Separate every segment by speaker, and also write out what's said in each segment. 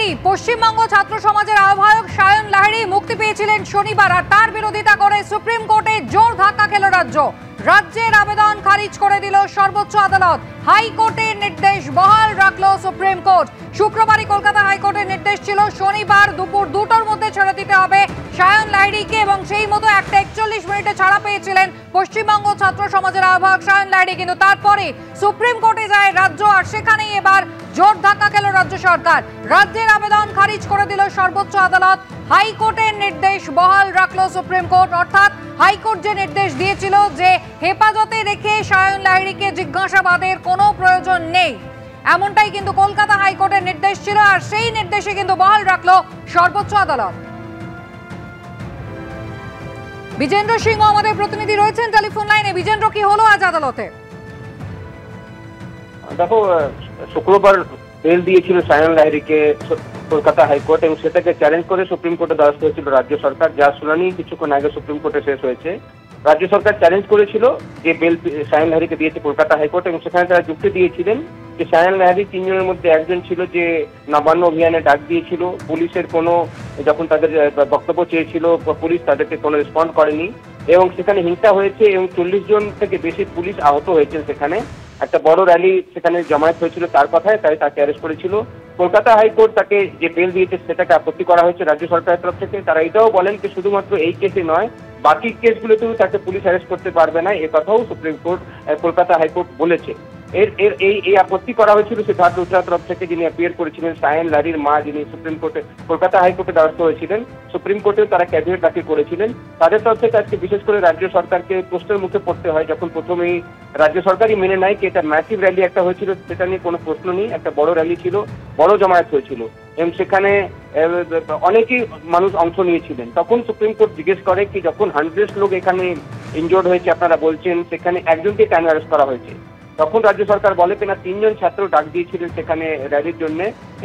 Speaker 1: লাহিড়ী, পশ্চিমবঙ্গ ছাত্র সমাজের আহ্বায়ক সায়ন লাহিড়ী মুক্তি পেয়েছিলেন শনিবার, আর তার বিরোধিতা করে সুপ্রিম কোর্টে জোর ধাক্কা খেল রাজ্য। রাজ্যের আবেদন খারিজ করে দিল সর্বোচ্চ আদালত। হাইকোর্টের নির্দেশ বহাল রাখল সুপ্রিম কোর্ট। শুক্রবারই কলকাতা হাইকোর্টের নির্দেশ ছিল শনিবার দুপুর 2টার মধ্যে ছেড়ে দিতে হবে সায়ন লাহিড়ীকে, এবং সেই মতো 1:41 মিনিটে ছাড়া পেয়েছিলেন পশ্চিমবঙ্গ ছাত্র সমাজের আহ্বায়ক সায়ন লাহিড়ী। কিন্তু তারপরে সুপ্রিম কোর্টে যায় রাজ্য, আর সেখানেই এবার জোর ধাক্কা খেল রাজ্য সরকার। রাজ্যের আবেদন খারিজ করে দিল সর্বোচ্চ আদালত। হাইকোর্টের নির্দেশ বহাল রাখল সুপ্রিম কোর্ট। অর্থাৎ হাইকোর্ট যে নির্দেশ দিয়েছিল যে হেফাজতে রেখে সায়ন লাহিড়ীকে জিজ্ঞাসাবাদের কোনো প্রয়োজন নেই, এমনটাই কিন্তু কলকাতা হাইকোর্টের নির্দেশ ছিল, আর সেই নির্দেশে কিন্তু বহাল রাখল সর্বোচ্চ আদালত। বিজেন্দ্র সিংহ আমাদের প্রতিনিধি রয়েছেন টেলিফোন লাইনে। বিজেন্দ্র, কি হলো আজ আদালতে?
Speaker 2: দেখো, শুক্রবার বেল দিয়েছিল সায়ন লাহিড়ীকে কলকাতা হাইকোর্ট, এবং সেটাকে চ্যালেঞ্জ করে সুপ্রিম কোর্টে দ্বারস্থ হয়েছিল রাজ্য সরকার। যার শুনানি কিছুক্ষণ আগে সুপ্রিম কোর্টে শেষ হয়েছে। রাজ্য সরকার চ্যালেঞ্জ করেছিল যে বেল সায়ন লাহিড়ীকে দিয়েছে কলকাতা হাইকোর্ট, এবং সেখানে তারা যুক্তি দিয়েছিলেন যে সায়ন লাহিড়ী 3 জনের মধ্যে একজন ছিল যে নবান্ন অভিযানে ডাক দিয়েছিল। পুলিশের কোনো, যখন তাদের বক্তব্য চেয়েছিল পুলিশ তাদেরকে কোনো রেসপন্ড করেনি, এবং সেখানে হিংসা হয়েছে এবং 40 জন থেকে বেশি পুলিশ আহত হয়েছেন। সেখানে একটা বড় র্যালি সেখানে জমায়েত হয়েছিল তার কথায়, তাই তাকে অ্যারেস্ট করেছিল। কলকাতা হাইকোর্ট তাকে যে বেল দিয়েছে সেটাকে আপত্তি করা হয়েছে রাজ্য সরকারের তরফ থেকে। তারা এটাও বলেন যে শুধুমাত্র এই কেসে নয়, বাকি কেসগুলোতেও তাকে পুলিশ অ্যারেস্ট করতে পারবে না, এ কথাও সুপ্রিম কোর্ট কলকাতা হাইকোর্ট বলেছে। এই আপত্তি করা হয়েছিল সিদ্ধার্থ লুথরার তরফ থেকে, যিনি অ্যাপিয়ার করেছিলেন সায়ন লাহিড়ীর মা, যিনি সুপ্রিম কোর্টে কলকাতা হাইকোর্টে দ্বারস্থ হয়েছিলেন। সুপ্রিম কোর্টেও তারা ক্যাভিয়েট দাখিল করেছিলেন। তাদের তরফ থেকে আজকে বিশেষ করে রাজ্য সরকারকে প্রশ্নের মুখে পড়তে হয়, যখন প্রথমেই রাজ্য সরকারই মেনে নেয় যে এটা ম্যাসিভ র্যালি একটা হয়েছিল, সেটা নিয়ে কোনো প্রশ্ন নেই, একটা বড় র্যালি ছিল, বড় জমায়েত হয়েছিল, এবং সেখানে অনেকেই মানুষ অংশ নিয়েছিলেন। তখন সুপ্রিম কোর্ট জিজ্ঞেস করে কি যখন 100 লোক এখানে ইনজোর্ড হয়েছে আপনারা বলছেন, সেখানে একজনকে কেন অ্যারেস্ট করা হয়েছে? তখন রাজ্য সরকার বলে কিনা 3 জন ছাত্র ডাক দিয়েছিলেন সেখানে র্যালির জন্য,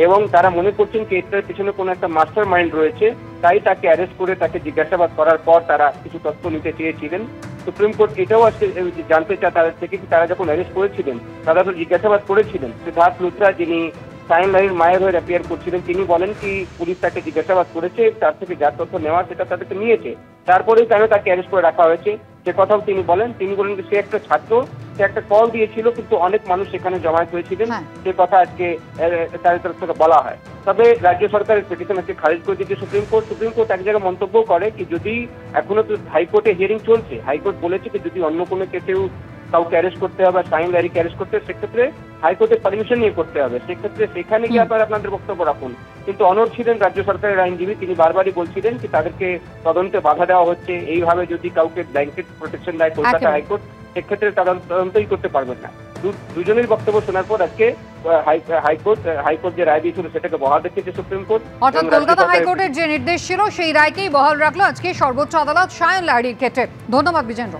Speaker 2: এবং তারা মনে করছেন কি এটার পিছনে কোনো একটা মাস্টার মাইন্ড রয়েছে, তাই তাকে অ্যারেস্ট করে তাকে জিজ্ঞাসাবাদ করার পর তারা কিছু তথ্য নিতে চেয়েছিলেন। সুপ্রিম কোর্ট এটাও আজকে জানতে চায় তাদের থেকে কি তারা যখন অ্যারেস্ট করেছিলেন তারা তো জিজ্ঞাসাবাদ করেছিলেন। সিদ্ধার্থ লুথরা, যিনি সায়ন লাহিড়ীর মায়ের হয়ে অ্যাপিয়ার করছিলেন, তিনি বলেন কি পুলিশ তাকে জিজ্ঞাসাবাদ করেছে, তার থেকে যা তথ্য নেওয়া সেটা তাদেরকে নিয়েছে, তারপরেই কেন তাকে অ্যারেস্ট করে রাখা হয়েছে সে কথাও তিনি বলেন। তিনি বলেন যে সে একটা ছাত্র, সে একটা কল দিয়েছিল, কিন্তু অনেক মানুষ সেখানে জমায়েত হয়েছিলেন, সে কথা আজকে তাদের তরফ থেকে বলা হয়। তবে রাজ্য সরকারের পিটিশন আজকে খারিজ করে দিয়েছে সুপ্রিম কোর্ট। সুপ্রিম কোর্ট এক জায়গায় মন্তব্য করে কি যদি এখনো তো হাইকোর্টে হিয়ারিং চলছে, হাইকোর্ট বলেছে কি যদি অন্য কোনো কেসেও কাউকে অ্যারেস্ট করতে হবে, সায়ন লাহিড়ীকে অ্যারেস্ট করতে হবে, সেক্ষেত্রে হাইকোর্টের পারমিশন নিয়ে করতে হবে, সেক্ষেত্রে সেখানে গিয়ে আপনাদের বক্তব্য রাখুন। কিন্তু অনড় ছিলেন রাজ্য সরকারের আইনজীবী, তিনি বারবারই বলছিলেন কি তাদেরকে তদন্তে বাধা দেওয়া হচ্ছে, এইভাবে যদি কাউকে ব্ল্যাঙ্কেট প্রোটেকশন দেয় কলকাতা হাইকোর্ট, সেক্ষেত্রে তদন্তই করতে পারবেন না। দুজনের বক্তব্য শোনার পর আজকে হাইকোর্ট যে রায় দিয়েছিল সেটাকে বহাল রেখেছে সুপ্রিম কোর্ট।
Speaker 1: অর্থাৎ কলকাতা হাইকোর্টের যে নির্দেশ ছিল সেই রায়কেই বহাল রাখলো আজকে সর্বোচ্চ আদালত সায়ন লাহিড়ীর ক্ষেত্রে। ধন্যবাদ বিজেন্দ্র।